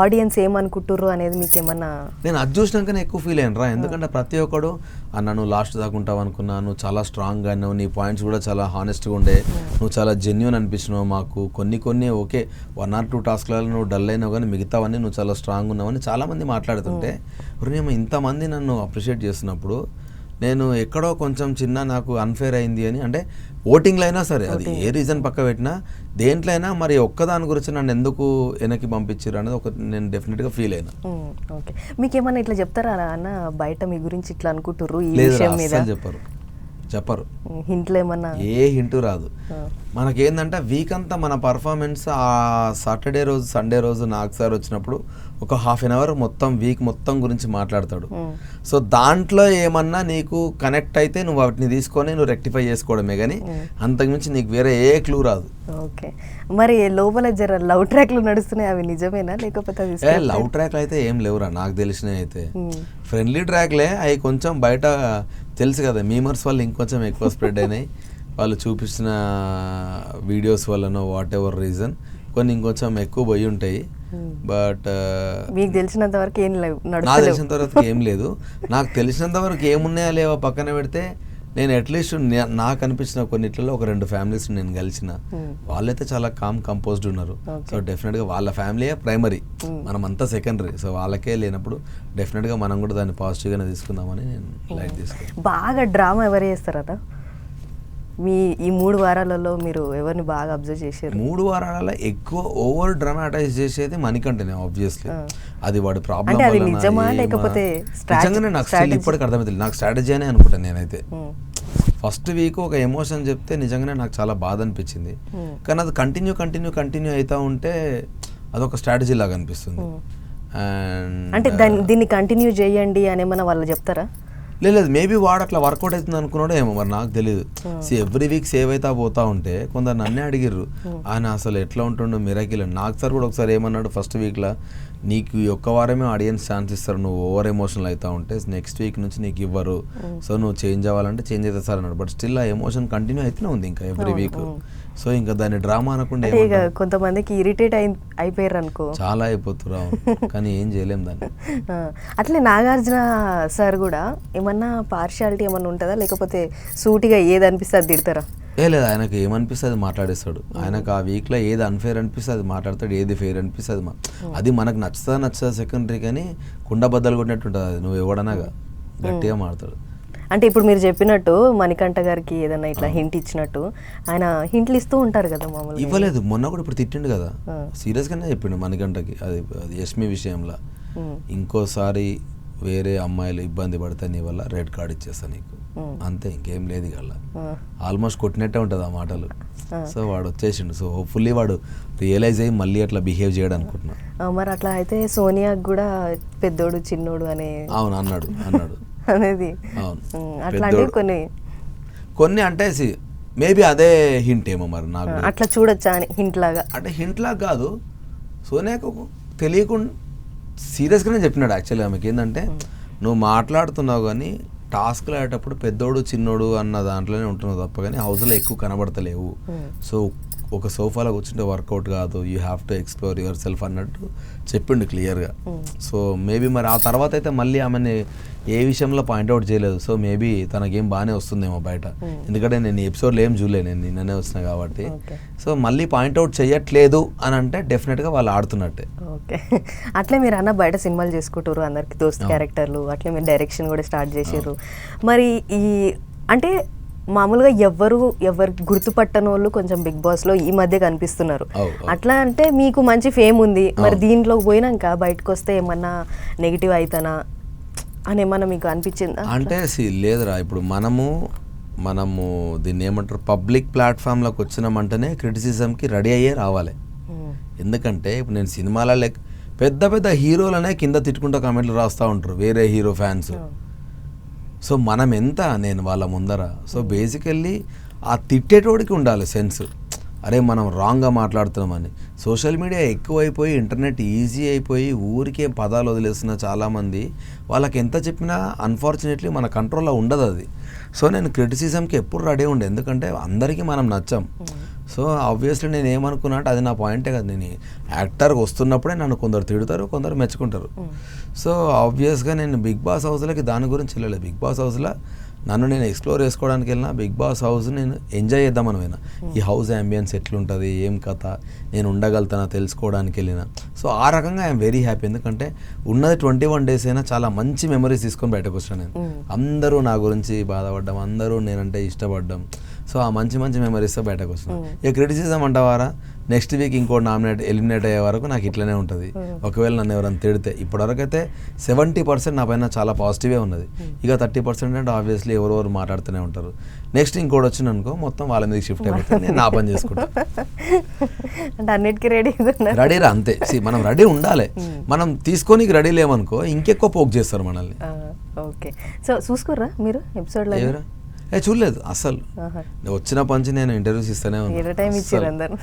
ఆడియన్స్ ఏమనుకుంటుర్రు అనేది మీకు ఏమన్నా? నేను అది చూసినాకనే ఎక్కువ ఫీల్ అయ్యాను రా, ఎందుకంటే ప్రతి ఒక్కడు అన్న నువ్వు లాస్ట్ దాకా ఉంటావు అనుకున్నా, నువ్వు చాలా స్ట్రాంగ్గా ఉన్నావు, నీ పాయింట్స్ కూడా చాలా హానెస్ట్గా ఉండే, నువ్వు చాలా జెన్యూన్ అనిపించినావు మాకు. కొన్ని 1 or 2 టాస్క్లలో నువ్వు డల్ అయినావు, కానీ మిగతావన్నీ నువ్వు చాలా స్ట్రాంగ్ ఉన్నావని చాలామంది మాట్లాడుతుంటే నేను ఇంతమంది నన్ను అప్రిషియేట్ చేస్తున్నప్పుడు నేను ఎక్కడో కొంచెం చిన్న నాకు అన్ఫేర్ అయింది అని, అంటే ఓటింగ్లో అయినా సరే అది ఏ రీజన్ పక్క పెట్టినా దేంట్లో అయినా మరి ఒక్కదాని గురించి నన్ను ఎందుకు వెనక్కి పంపించారు అనేది ఒక నేను డెఫినెట్గా ఫీల్ అయినా. ఓకే, మీకు ఏమన్నా ఇట్లా చెప్తారా అన్న బయట మీ గురించి ఇట్లా అనుకుంటుర్రు ఈ లేదు విషయం మీద? చెప్పరు, హింట్లు ఏమన్నా? ఏ హింటు రాదు. మనకేందంటే వీక్ అంతా మన పర్ఫార్మెన్స్ ఆ సాటర్డే రోజు సండే రోజు నాకు సార్ వచ్చినప్పుడు ఒక 1/2 hour మొత్తం వీక్ మొత్తం గురించి మాట్లాడతాడు. సో దాంట్లో ఏమన్నా నీకు కనెక్ట్ అయితే నువ్వు వాటిని తీసుకొని నువ్వు రెక్టిఫై చేసుకోవడమే, కానీ అంతకుమించి నీకు వేరే ఏ క్లూ రాదు. ఓకే, మరి లోపల జర లవ్ ట్రాక్లు నడుస్తున్నాయి, అవి నిజమేనా లేకపోతే? లవ్ ట్రాక్లు అయితే ఏం లేవురా నాకు తెలిసినవి. అయితే ఫ్రెండ్లీ ట్రాక్లే అవి, కొంచెం బయట తెలుసు కదా మీమర్స్ వాళ్ళు ఇంకొంచెం ఎక్కువ స్ప్రెడ్ అయినాయి, వాళ్ళు చూపిస్తున్న వీడియోస్ వల్లనో వాట్ ఎవర్ రీజన్ కొన్ని ఇంకొంచెం ఎక్కువ పోయి ఉంటాయి. బట్ మీకు తెలిసినంత వరకు ఏం లేవు, నాకు తెలిసినంత వరకు ఏం లేదు. నాకు తెలిసినంత వరకు ఏమున్నాయా లేవో పక్కన పెడితే నేను అట్లీస్ట్ నాకు అనిపించిన కొన్నిట్లలో ఒక 2 ఫ్యామిలీస్ నేను కలిసిన వాళ్ళైతే చాలా కంపోజ్డ్ ఉన్నారు. సో డెఫినెట్గా వాళ్ళ ఫ్యామిలీయే ప్రైమరీ, మనం అంతా సెకండరీ. సో వాళ్ళకే లేనప్పుడు డెఫినెట్గా మనం కూడా దాన్ని పాజిటివ్గానే తీసుకుందామని నేను లైట్ తీసుకున్నాను. బాగా డ్రామా ఎవరు చేస్తారట మీ ఈ 3 వారాలలో? మీరు ఎవరిని బాగా అబ్జర్వ్ చేశారు? 3 వారాలలో ఎక్కువ ఓవర్ డ్రామాటైజ్ చేసేది మణికంఠనే ఆబ్వియస్లీ. అది వాడు ప్రాబ్లం అంటే అది నిజమా లేకపోతే నిజంగానే నాకు స్టిల్ ఇప్పటికి అర్థమవుతుంది. నాకు స్ట్రాటజీ అనే అనుకుంటాను నేనైతే. ఫస్ట్ వీక్ ఒక ఎమోషన్ చెప్తే నిజంగానే నాకు చాలా బాధ అనిపించింది, కానీ అది కంటిన్యూ అవుతా ఉంటే అదొక స్ట్రాటజీ లాగా అనిపిస్తుంది. అండ్ అంటే దీన్ని కంటిన్యూ చేయండి అని ఏమన్నా వాళ్ళు చెప్తారా? లేదు, మేబీ వాడు అట్లా వర్కౌట్ అవుతుంది అనుకున్నాడో ఏమో, మరి నాకు తెలియదు. ఎవ్రీ వీక్ సేవ్ అవుతా పోతా ఉంటే కొందరు నన్నే అడిగిర్రు ఆయన అసలు ఎట్లా ఉంటుండో మిరాకిల్ అని. నాకు సార్ కూడా ఒకసారి ఏమన్నాడు, ఫస్ట్ వీక్లో నీకు ఈ ఒక్క వారమే ఆడియన్స్ ఛాన్స్ ఇస్తారు, నువ్వు ఓవర్ ఎమోషనల్ అవుతా ఉంటే నెక్స్ట్ వీక్ నుంచి నీకు ఇవ్వరు, సో నువ్వు చేంజ్ అవ్వాలంటే చేంజ్ అవుతుంది సార్ అన్నాడు. బట్ స్టిల్ ఆ ఎమోషన్ కంటిన్యూ అవుతూనే ఉంది ఇంకా ఎవ్రీ వీక్. సో ఇంకా దాన్ని డ్రామా అనకుండా కొంతమందికి ఇరిటేట్ అయిపోయారు అనుకో, చాలా అయిపోతురా, కానీ ఏం చేయలేం దాన్ని. అట్లే నాగార్జున సార్ కూడా ఏమన్నా పార్షియాలిటీ ఏమన్నా ఉంటుందా, లేకపోతే సూటిగా ఏది అనిపిస్తే అది తిడతారా? లేదు, ఆయనకు ఏమనిపిస్తే అది మాట్లాడేస్తాడు. ఆయనకు ఆ వీక్లో ఏది అన్ఫేర్ అనిపిస్తే అది మాట్లాడతాడు, ఏది ఫెయిర్ అనిపిస్తే అది అది మనకు నచ్చుతా సెకండరీ, కానీ కుండ బద్దలు కొట్టినట్టు ఉంటుంది అది. నువ్వు ఎవడనగా గట్టిగా మాట్లాడతాడు. అంటే ఇప్పుడు మీరు చెప్పినట్టు మణికంఠ గారికి ఏదైనా ఇట్లా హింట్ ఇచ్చినట్టు ఆయన హింట్లు ఇస్తూ ఉంటారు కదా మామూలుగా. ఇవ్వలేదు, మొన్న కూడా ఇప్పుడు తిట్టిండు కదా, సీరియస్గానే చెప్పిండు మణికంఠకి. అది యష్మి విషయంలో, ఇంకోసారి వేరే అమ్మాయిలు ఇబ్బంది పడితే నీ వల్ల రెడ్ కార్డ్ ఇచ్చేస్తా నీకు, అంతే, ఇంకేం లేదు ఇక. ఆల్మోస్ట్ కొట్టినట్టే ఉంటుంది ఆ మాటలు. సో వాడు వచ్చేసిండు. సో హోప్ఫుల్లీ వాడు రియలైజ్ అయ్యి మళ్ళీ అట్లా బిహేవ్ చేయడం అనుకుంటున్నా. మరి అట్లా అయితే సోనియాకి కూడా పెద్దోడు చిన్నోడు అనే అవును అన్నాడు అనేది. అవును, అట్లాంటివి కొన్ని అంటే మేబీ అదే హింట్ ఏమో మరి నాకు అట్లా చూడొచ్చా అని. హింట్ లాగా అంటే హింట్ లాగా కాదు, సోనియాకు తెలియకుండా సీరియస్గానే చెప్పినాడు యాక్చువల్లీ. ఆమెకి ఏంటంటే నువ్వు మాట్లాడుతున్నావు కానీ టాస్క్లు ఆడేటప్పుడు పెద్దోడు చిన్నోడు అన్న దాంట్లోనే ఉంటున్నావు తప్ప కానీ హౌస్లో ఎక్కువ కనబడతలేవు. సో ఒక సోఫాలో కూర్చుంటే వర్కౌట్ కాదు, you have to explore your self అన్నట్టు చెప్పిండు క్లియర్గా. సో మేబీ మరి ఆ తర్వాత అయితే మళ్ళీ ఆమెని ఏ విషయంలో పాయింట్అవుట్ చేయలేదు. సో మేబీ తనకేం బాగానే వస్తుందేమో బయట, ఎందుకంటే నేను ఎపిసోడ్లో ఏం చూడలేదు, నేను నిన్ననే వచ్చినా కాబట్టి. సో మళ్ళీ పాయింట్అవుట్ చేయట్లేదు అని అంటే డెఫినెట్గా వాళ్ళు ఆడుతున్నట్టే. ఓకే, అట్లే మీరు అన్న బయట సినిమాలు చేసుకుంటారు, అందరికి దోస్త్ క్యారెక్టర్లు, అట్లే మీరు డైరెక్షన్ కూడా స్టార్ట్ చేసారు. మరి ఈ అంటే మామూలుగా ఎవరు గుర్తుపట్టని వాళ్ళు కొంచెం బిగ్ బాస్ లో ఈ మధ్య కనిపిస్తున్నారు. అట్లా అంటే మీకు మంచి ఫేమ్ ఉంది, మరి దీంట్లో పోయినాక బయటకు వస్తే ఏమన్నా నెగిటివ్ అవుతానా అని ఏమన్నా మీకు అనిపించిందా? అంటే లేదురా, ఇప్పుడు మనము దీన్ని ఏమంటారు, పబ్లిక్ ప్లాట్ఫామ్లోకి వచ్చినామంటేనే క్రిటిసిజంకి రెడీ అయ్యే రావాలి. ఎందుకంటే ఇప్పుడు నేను సినిమాల పెద్ద పెద్ద హీరోలనే కింద తిట్టుకుంటూ కామెంట్లు రాస్తూ ఉంటారు వేరే హీరో ఫ్యాన్స్. సో మనం ఎంత నేను వాళ్ళ ముందర. సో బేసికల్లీ ఆ తిట్టేటోడికి ఉండాలి సెన్స్, అరే మనం రాంగ్గా మాట్లాడుతున్నామని. సోషల్ మీడియా ఎక్కువైపోయి ఇంటర్నెట్ ఈజీ అయిపోయి ఊరికే పదాలు వదిలేస్తున్న చాలామంది, వాళ్ళకి ఎంత చెప్పినా అన్ఫార్చునేట్లీ మన కంట్రోల్లో ఉండదు అది. సో నేను క్రిటిసిజంకి ఎప్పుడు రెడీ ఉండే, ఎందుకంటే అందరికీ మనం నచ్చాం. సో ఆబ్వియస్లీ నేను ఏమనుకున్నా అంటే అది నా పాయింటే కదా, నేను యాక్టర్కి వస్తున్నప్పుడే నన్ను కొందరు తిడతారు, కొందరు మెచ్చుకుంటారు. సో ఆబ్వియస్గా నేను బిగ్ బాస్ హౌస్లోకి దాని గురించి వెళ్ళలేదు. బిగ్ బాస్ హౌస్లో నన్ను నేను ఎక్స్ప్లోర్ చేసుకోవడానికి వెళ్ళినా, బిగ్ బాస్ హౌస్ నేను ఎంజాయ్ చేద్దామని పోయినా. ఈ హౌస్ అంబియన్స్ ఎట్లుంటుంది, ఏం కథ, నేను ఉండగలుగుతానా తెలుసుకోవడానికి వెళ్ళిన. సో ఆ రకంగా ఐఎమ్ వెరీ హ్యాపీ, ఎందుకంటే ఉన్నది 21 days అయినా చాలా మంచి మెమరీస్ తీసుకొని బయటకు వచ్చాను నేను. అందరూ నా గురించి బాధపడ్డం, అందరూ నేనంటే ఇష్టపడ్డం. సో ఆ మంచి మెమరీస్తో బయటకు వస్తున్నాను. ఇక క్రిటిసిజం అంటావారా, నెక్స్ట్ వీక్ ఇంకో ఎలిమినేట్ అయ్యే వరకు నాకు ఇట్లనే ఉంటుంది. ఒకవేళ నన్ను ఎవరైనా తిడితే, ఇప్పటివరకు అయితే 70% నా పైన చాలా పాజిటివే ఉన్నది. ఇక 30% అంటే ఆబ్వియస్లీ ఎవరెవరు మాట్లాడుతూనే ఉంటారు. నెక్స్ట్ ఇంకోటి వచ్చింది అనుకో, మొత్తం వాళ్ళ మీద షిఫ్ట్ అయిపోతుంది, నేను నా పని చేసుకుంటాను. అంటే అన్నిటికీ రెడీరా అంతే. మనం రెడీ ఉండాలి, మనం తీసుకోనికి రెడీ లేమనుకో ఇంకెక్కువ పోక్ చేస్తారు మనల్ని. ఓకే, సో చూసుకోర్రా మీరు ఎపిసోడ్లో? చూడలేదు అసలు, వచ్చిన పంచి నేను ఇంటర్వ్యూస్ ఇస్తూనే ఉన్నాను.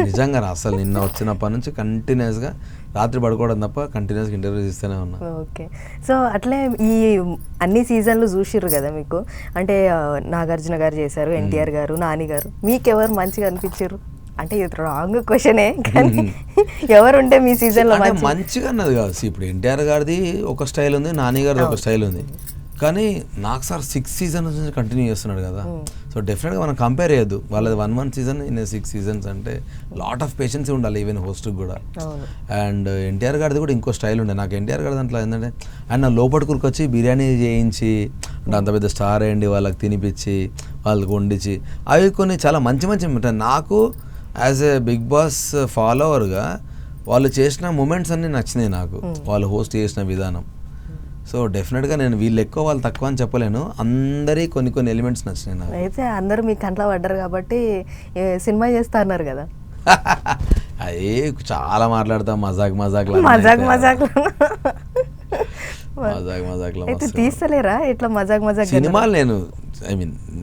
నిజంగా అసలు నిన్న వచ్చినప్పటి నుంచి కంటిన్యూస్గా రాత్రి పడుకోవడం తప్ప కంటిన్యూస్గా ఇంటర్వ్యూస్ ఇస్తూనే ఉన్నా. ఓకే, సో అట్లే ఈ అన్ని సీజన్లు చూసిర్రు కదా మీకు, అంటే నాగార్జున గారు చేశారు, ఎన్టీఆర్ గారు, నాని గారు, మీకు ఎవరు మంచిగా అనిపించారు? అంటే ఇది రాంగ్ క్వశ్చనే, కానీ ఎవరుంటే మీ సీజన్లో మంచిగా అన్నది కాదు. ఇప్పుడు ఎన్టీఆర్ గారిది ఒక స్టైల్ ఉంది, నాని గారిది ఒక స్టైల్ ఉంది. కానీ నాకు సార్ 6 సీజన్స్ నుంచి కంటిన్యూ చేస్తున్నాడు కదా, సో డెఫినెట్గా మనం కంపేర్ చేయొద్దు. వాళ్ళది 1 సీజన్ ఇన్ 6 సీజన్స్ అంటే లాట్ ఆఫ్ పేషెన్సీ ఉండాలి ఈవెన్ హోస్ట్కి కూడా. అండ్ ఎన్టీఆర్ గారిది కూడా ఇంకో స్టైల్ ఉండే. నాకు ఎన్టీఆర్ గారి దాంట్లో ఏంటంటే ఆయన లోపలికి వచ్చి బిర్యానీ చేయించి అంటే అంత పెద్ద స్టార్ అయ్యండి వాళ్ళకి తినిపించి వాళ్ళకి వండించి అవి కొన్ని చాలా మంచి మంచి ఉంటాయి. నాకు యాజ్ ఏ బిగ్ బాస్ ఫాలోవర్గా వాళ్ళు చేసిన మూమెంట్స్ అన్నీ నచ్చినాయి నాకు, వాళ్ళు హోస్ట్ చేసిన విధానం. సో డెఫినెట్గా నేను వీళ్ళు ఎక్కువ వాళ్ళు తక్కువ అని చెప్పలేను, అందరి కొన్ని ఎలిమెంట్స్ నచ్చినాయి నాకు. అయితే అందరూ మీ కంట్లో పడ్డారు కాబట్టి సినిమా చేస్తా అన్నారు కదా. అదే చాలా మాట్లాడతాం మజాక్ అయితే తీస్తలేరా ఇట్లా మజాక్ సినిమాలు?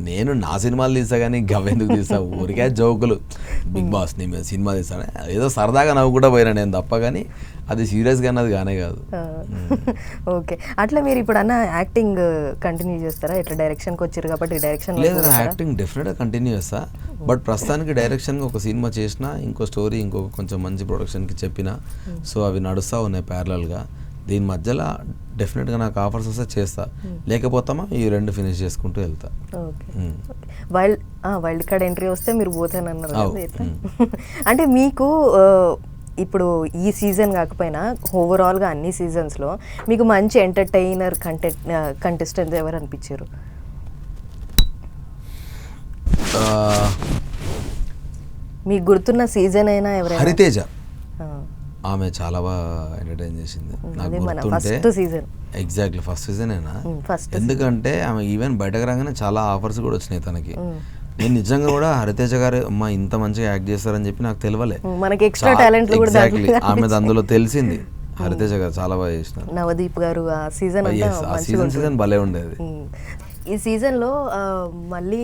నేను నా సినిమాలు తీసా కానీ గవ్వెందుకు తీసా, ఊరికే జోకులు. బిగ్ బాస్ సినిమా తీసాను ఏదో సరదాగా నవ్వు కూడా పోయినా నేను తప్ప, కానీ అది సీరియస్గా అన్నది కానే కాదు. ఓకే, అట్లా మీరు ఇప్పుడు అన్న యాక్టింగ్ కంటిన్యూ చేస్తారా? ఇట్లా డైరెక్షన్కి వచ్చారు కాబట్టి డైరెక్షన్ లేదు, నా యాక్టింగ్ డెఫినెట్గా కంటిన్యూ చేస్తా. బట్ ప్రస్తుతానికి డైరెక్షన్గా ఒక సినిమా చేసిన, ఇంకో స్టోరీ ఇంకొక కొంచెం మంచి ప్రొడక్షన్కి చెప్పిన, సో అవి నడుస్తూ ఉన్నాయి ప్యారలల్గా. దీని మధ్యలో డెఫినెట్గా నాకు ఆఫర్స్ వస్తే చేస్తా, లేకపోతామా ఈ 2 ఫినిష్ చేసుకుంటూ వెళ్తా. వైల్డ్ కార్డ్ ఎంట్రీ వస్తే మీరు పోతానన్నారు. అంటే మీకు ఇప్పుడు ఈ సీజన్ కాకపోయినా ఓవరాల్గా అన్ని సీజన్స్లో మీకు మంచి ఎంటర్టైనర్ కంటెస్టెంట్స్ ఎవరు అనిపించారు? మీకు గుర్తున్న సీజన్ అయినా ఎవరైనా? హరితేజ, ఆమె చాలా బాగా ఎంటర్టైన్ చేసింది నాకు గుర్తుంటే. ఎగ్జాక్ట్లీ ఫస్ట్ సీజన్ అయినా, ఎందుకంటే ఆమె ఈవెన్ బయటకు రాగానే చాలా ఆఫర్స్ కూడా వచ్చినాయి తనకి. నేను నిజంగా కూడా హరితేజ గారు అమ్మా ఇంత మంచిగా యాక్ట్ చేస్తారని చెప్పి నాకు తెలియలే. ఎగ్జాక్ట్లీ ఆమె అందులో తెలిసింది. హరితేజ గారు చాలా బాగా చేసినారు. నవదీప్ గారు ఆ సీజన్ భలే ఉండేది. ఈ సీజన్లో మళ్ళీ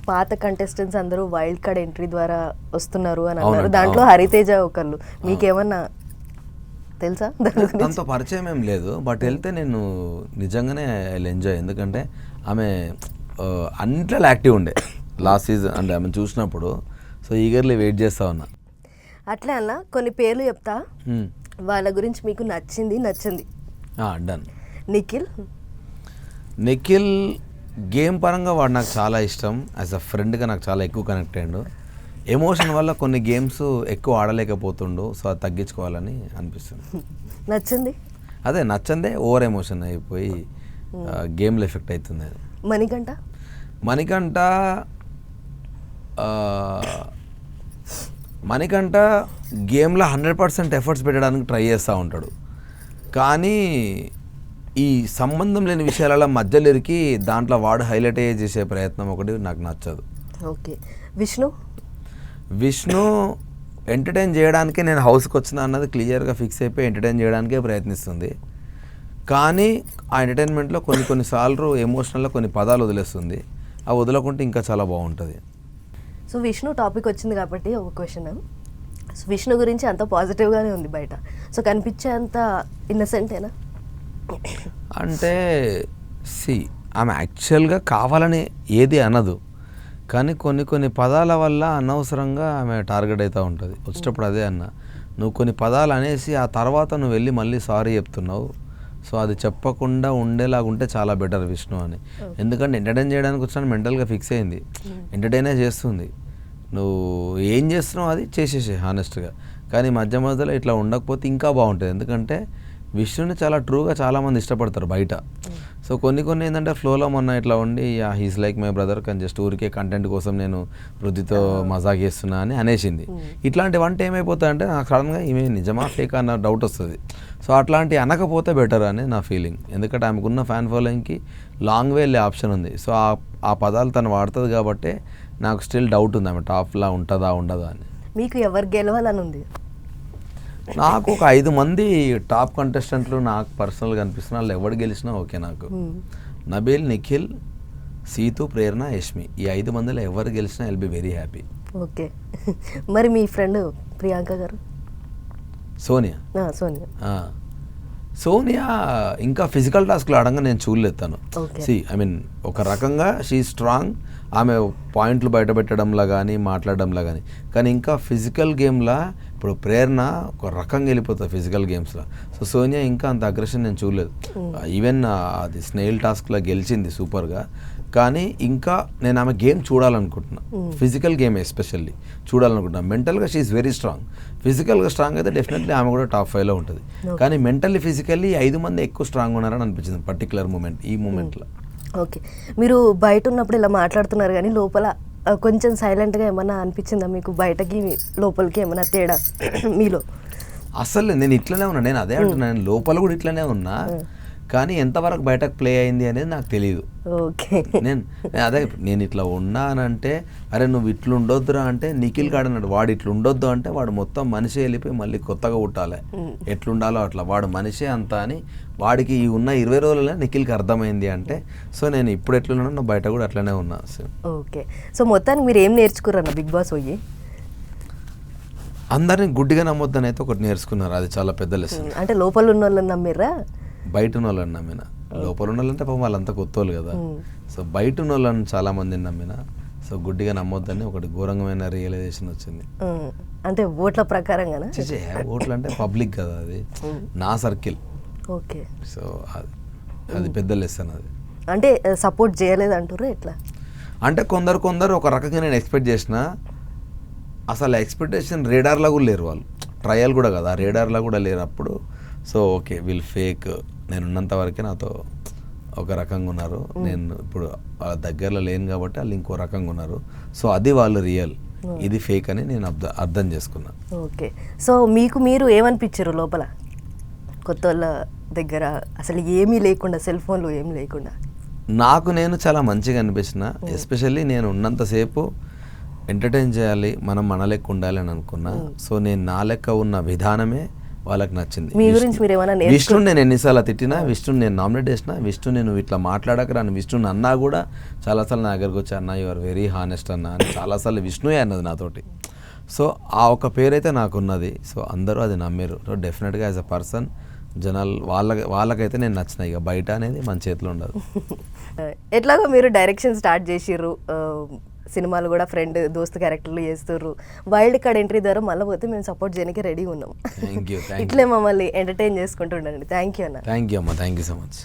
పాత కంటెస్టెంట్స్ అందరూ వైల్డ్ కార్డ్ ఎంట్రీ ద్వారా వస్తున్నారు అని అన్నారు. దాంట్లో హరితేజ ఒకళ్ళు. మీకేమన్నా తెలుసా? దాంతో పరిచయం ఏం లేదు, బట్ వెళ్తే నేను నిజంగానే ఎంజాయ్. ఎందుకంటే ఆమె అన్నిట్లో యాక్టివ్ ఉండే లాస్ట్ సీజన్ అంటే ఆమె చూసినప్పుడు. సో ఈగర్లీ వెయిట్ చేస్తా ఉన్నా. అట్లా అన్న కొన్ని పేర్లు చెప్తా, వాళ్ళ గురించి మీకు నచ్చింది డన్. నిఖిల్ గేమ్ పరంగా వాడు నాకు చాలా ఇష్టం. యాజ్ అ ఫ్రెండ్గా నాకు చాలా ఎక్కువ కనెక్ట్ అయ్యాడు. ఎమోషన్ వల్ల కొన్ని గేమ్స్ ఎక్కువ ఆడలేకపోతుండు, సో అది తగ్గించుకోవాలని అనిపిస్తుంది. నచ్చందే ఓవర్ ఎమోషన్ అయిపోయి గేమ్లో ఎఫెక్ట్ అవుతుంది. మణికంఠ గేమ్లో 100% ఎఫర్ట్స్ పెట్టడానికి ట్రై చేస్తూ ఉంటాడు, కానీ ఈ సంబంధం లేని విషయాలలో మధ్యలో ఇరికి దాంట్లో వాడు హైలైట్ చేసే ప్రయత్నం ఒకటి నాకు నచ్చదు. ఓకే, విష్ణు ఎంటర్టైన్ చేయడానికే నేను హౌస్కి వచ్చిన అన్నది క్లియర్గా ఫిక్స్ అయిపోయి ఎంటర్టైన్ చేయడానికే ప్రయత్నిస్తుంది, కానీ ఆ ఎంటర్టైన్మెంట్లో కొన్నిసార్లు ఎమోషనల్గా కొన్ని పదాలు వదిలేస్తుంది. అవి వదలకుంటే ఇంకా చాలా బాగుంటుంది. సో విష్ణు టాపిక్ వచ్చింది కాబట్టి ఒక క్వశ్చన్. విష్ణు గురించి అంత పాజిటివ్గానే ఉంది బయట, సో కనిపించే అంత ఇన్నసెంటేనా? అంటే ఆమె యాక్చువల్గా కావాలని ఏది అనదు, కానీ కొన్ని పదాల వల్ల అనవసరంగా ఆమె టార్గెట్ అవుతూ ఉంటుంది. వచ్చేటప్పుడు అదే అన్న, నువ్వు కొన్ని పదాలు అనేసి ఆ తర్వాత నువ్వు వెళ్ళి మళ్ళీ సారీ చెప్తున్నావు, సో అది చెప్పకుండా ఉండేలాగుంటే చాలా బెటర్ విష్ణు అని. ఎందుకంటే ఎంటర్టైన్ చేయడానికి వచ్చినా మెంటల్గా ఫిక్స్ అయింది, ఎంటర్టైనే చేస్తుంది. నువ్వు ఏం చేస్తున్నావు అది చేసేసే హానెస్ట్గా, కానీ మధ్యలో ఇట్లా ఉండకపోతే ఇంకా బాగుంటుంది. ఎందుకంటే విష్ణుని చాలా ట్రూగా చాలామంది ఇష్టపడతారు బయట. సో కొన్ని ఏంటంటే ఫ్లోలో మొన్న ఇట్లా ఉండి హీస్ లైక్ మై బ్రదర్ కానీ జస్ట్ ఊరికే కంటెంట్ కోసం నేను వృద్ధితో మజాక్ చేస్తున్నా అని అనేసింది. ఇట్లాంటి వంట ఏమైపోతాయంటే నాకు సడన్గా ఈమె నిజమా ఫేక్ అన్న డౌట్ వస్తుంది. సో అట్లాంటి అనకపోతే బెటర్ అని నా ఫీలింగ్. ఎందుకంటే ఆమెకున్న ఫ్యాన్ ఫాలోయింగ్కి లాంగ్ వే వెళ్ళే ఆప్షన్ ఉంది. సో ఆ పదాలు తను వాడుతుంది కాబట్టి నాకు స్టిల్ డౌట్ ఉంది ఆమె టాప్లా ఉంటుందా ఉండదా అని. మీకు ఎవరు గెలవాలని ఉంది? నాకు ఒక 5 మంది టాప్ కంటెస్టెంట్లు నాకు పర్సనల్గా అనిపిస్తున్న వాళ్ళు ఎవరు గెలిచినా ఓకే నాకు. నబీల్, నిఖిల్, సీతు, ప్రేరణ, యష్మి, ఈ 5 మందిలో ఎవరు గెలిచినా I'll be very happy. Okay, మరి మీ ఫ్రెండ్ ప్రియాంక గారు? సోనియా ఇంకా ఫిజికల్ టాస్క్లు ఆడంగా నేను చూడలేదు తను. ఒక రకంగా షీ స్ట్రాంగ్, ఆమె పాయింట్లు బయట పెట్టడంలో కానీ మాట్లాడడంలో కానీ ఇంకా ఫిజికల్ గేమ్లా ఇప్పుడు ప్రేరణ ఒక రకంగా వెళ్ళిపోతుంది ఫిజికల్ గేమ్స్లో. సో సోనియా ఇంకా అంత అగ్రెషన్ నేను చూడలేదు. ఈవెన్ అది స్నేల్ టాస్క్లో గెలిచింది సూపర్గా, కానీ ఇంకా నేను ఆమె గేమ్ చూడాలనుకుంటున్నా. ఫిజికల్ గేమ్ ఎస్పెషల్లీ చూడాలనుకుంటున్నా. మెంటల్గా షీఈస్ వెరీ స్ట్రాంగ్. ఫిజికల్గా స్ట్రాంగ్ అయితే డెఫినెట్లీ ఆమె కూడా టాప్ 5లో ఉంటుంది. కానీ మెంటల్లీ ఫిజికల్లీ 5 మంది ఎక్కువ స్ట్రాంగ్ ఉన్నారని అనిపించింది పర్టికులర్ మూమెంట్, ఈ మూమెంట్లో. ఓకే, మీరు బయట ఉన్నప్పుడు ఇలా మాట్లాడుతున్నారు కానీ లోపల కొంచెం సైలెంట్గా ఏమన్నా అనిపించిందా మీకు? బయటకి లోపలికి ఏమైనా తేడా మీలో? అసలు నేను ఇట్లనే ఉన్నా, నేను అదే అంటున్నాను, లోపల కూడా ఇట్లనే ఉన్నా, కానీ ఎంతవరకు బయటకు ప్లే అయింది అనేది నాకు తెలియదు. ఓకే, నేను ఇట్లా ఉన్నానంటే, అరే నువ్వు ఇట్లుండొద్దురా అంటే నిఖిల్ గాడు అన్నాడు, వాడు ఇట్లుండొద్దు అంటే వాడు మొత్తం మనిషి వెళ్ళిపోయి మళ్ళీ కొత్తగా పుట్టాలి, ఎట్లుండాలో అట్లా, వాడు మనిషే అంతా అని వాడికి ఈ ఉన్న 20 రోజులనే నిఖిల్కి అర్థమైంది అంటే, సో నేను ఇప్పుడు ఎట్లున్నానో బయట కూడా అట్లనే ఉన్నా. ఓకే, సో మొత్తానికి మీరు ఏం నేర్చుకున్నారన్న బిగ్ బాస్ పోయి? అందరినీ గుడ్డిగా నమ్మొద్దని అయితే ఒకటి నేర్చుకున్నారు, అది చాలా పెద్ద లెసన్. అంటే లోపల ఉన్న వాళ్ళని నమ్మిర్రా? బయట ఉన్న వాళ్ళని నమ్మిన. లోపల ఉన్న వాళ్ళంటే పాపం వాళ్ళంతా కొత్తోళ్ళు కదా. సో బయట ఉన్న వాళ్ళని చాలా మందిని నమ్మిన. సో గుడ్డిగా నమ్మొద్దని ఒకటి ఘోరంగమైన రియలైజేషన్ వచ్చింది. అంటే ఓట్ల ప్రకారంగానా? ఓట్లు అంటే పబ్లిక్ కదా, అది నా సర్కిల్. ఓకే, సో అది పెద్ద లెసన్. అది అంటే సపోర్ట్ చేయలేదు అంటారు ఎట్లా? అంటే కొందరు ఒక రకంగా నేను ఎక్స్పెక్ట్ చేసిన, అసలు ఎక్స్పెక్టేషన్ రేడార్లా కూడా లేరు వాళ్ళు, ట్రయల్ కూడా కదా, రేడార్లా కూడా లేరు అప్పుడు. సో ఓకే వీళ్ళు ఫేక్, నేను ఉన్నంత వరకే నాతో ఒక రకంగా ఉన్నారు, నేను ఇప్పుడు వాళ్ళ దగ్గరలో లేను కాబట్టి వాళ్ళు ఇంకో రకంగా ఉన్నారు. సో అది వాళ్ళు రియల్, ఇది ఫేక్ అని నేను అర్థం చేసుకున్నా. ఓకే, సో మీకు మీరు ఏమనిపించారు లోపల కొత్త వాళ్ళ దగ్గర అసలు ఏమీ లేకుండా, సెల్ ఫోన్లు ఏమీ లేకుండా? నాకు నేను చాలా మంచిగా అనిపించిన. ఎస్పెషల్లీ నేను ఉన్నంతసేపు ఎంటర్టైన్ చేయాలి, మనం మన లెక్క ఉండాలి అని అనుకున్నా. సో నేను నా లెక్క ఉన్న విధానమే వాళ్ళకి నచ్చింది. మీ గురించి మీరు ఏమైనా విష్ణు నేను ఎన్నిసార్లు తిట్టినా, విష్ణు నేను నామినేట్ చేసిన, విష్ణు నేను ఇట్లా మాట్లాడకరా అని విష్ణుని అన్నా కూడా చాలాసార్లు నా దగ్గరకు వచ్చి అన్న యు ఆర్ వెరీ హానెస్ట్ అన్న అని చాలాసార్లు విష్ణుయే అన్నది నాతోటి. సో ఆ ఒక పేరైతే నాకున్నది. సో అందరూ అది నమ్మారు. సో డెఫినెట్గా యాజ్ అ పర్సన్ జనాలు వాళ్ళకైతే నేను నచ్చిన. ఇక బయట అనేది మన చేతిలో ఉండదు. ఎట్లాగో మీరు డైరెక్షన్ స్టార్ట్ చేసిర్రు, సినిమాలు కూడా ఫ్రెండ్ దోస్త్ క్యారెక్టర్లు చేస్తుర్రు, వైల్డ్ కార్డ్ ఎంట్రీ ద్వారా మళ్ళీ పోతే మేము సపోర్ట్ చేయడానికి రెడీ ఉన్నాం. Thank you. ఇట్లే మమ్మల్ని ఎంటర్టైన్ చేసుకుంటూ ఉండండి. థ్యాంక్ యూ అన్న. థ్యాంక్ యూ అమ్మా, థ్యాంక్ యూ సో మచ్.